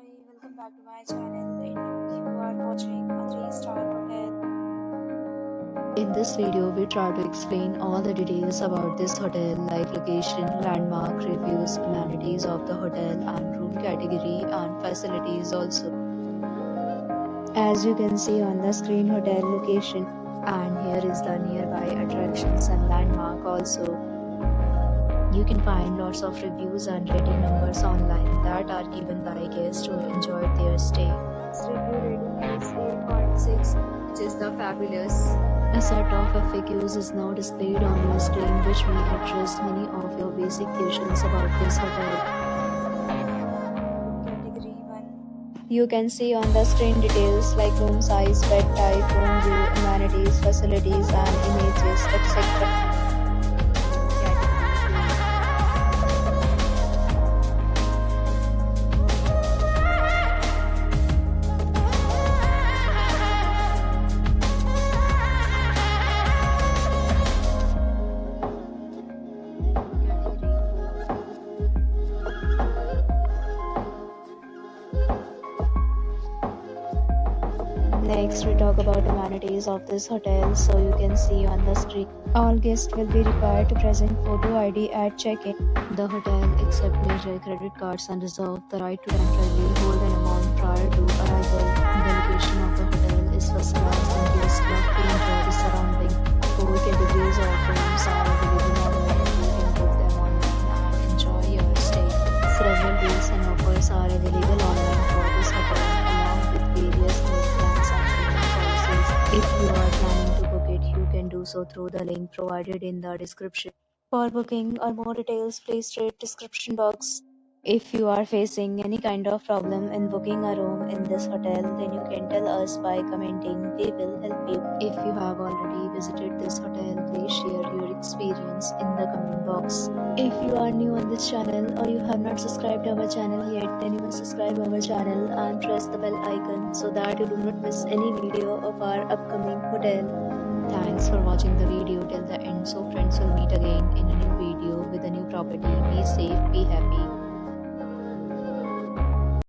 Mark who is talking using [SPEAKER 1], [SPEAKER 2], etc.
[SPEAKER 1] welcome back to my channel. And you are watching a 3-star hotel.
[SPEAKER 2] In this video, we try to explain all the details about this hotel, like location, landmark, reviews, amenities of the hotel, and room category and facilities also. As you can see on the screen, hotel location, and here is the nearby attractions and landmark also. You can find lots of reviews and rating numbers online that are given by guests who enjoyed their stay.
[SPEAKER 1] Its review rating is 8.6, which is the fabulous.
[SPEAKER 2] A set of FAQs is now displayed on your screen, which may address many of your basic questions about this hotel.
[SPEAKER 1] Category 1.
[SPEAKER 2] You can see on the screen details like room size, bed type, room view, amenities, facilities, and images, etc. Next, we talk about amenities of this hotel. So you can see on the screen, all guests will be required to present photo ID at check-in. The hotel accepts major credit cards and reserves the right to temporarily hold an amount prior to arrival. The location of the hotel is first class and guests love to enjoy the surrounding. 4 categories of rooms are available online. You can book them online and enjoy your stay. Several deals and offers are available online for this hotel, along with various meal plans and payment policies. If you are planning to book it, you can do so through the link provided in the description. For booking or more details, please read description box. If you are facing any kind of problem in booking a room in this hotel, then you can tell us by commenting. We will help you. If you have already visited this hotel, please share your experience in the comment box. If you are new on this channel or you have not subscribed our channel yet, then you must subscribe our channel and press the bell icon so that you do not miss any video of our upcoming hotel. Thanks for watching the video till the end. So friends, will meet again in a new video with a new property. Be safe, be happy.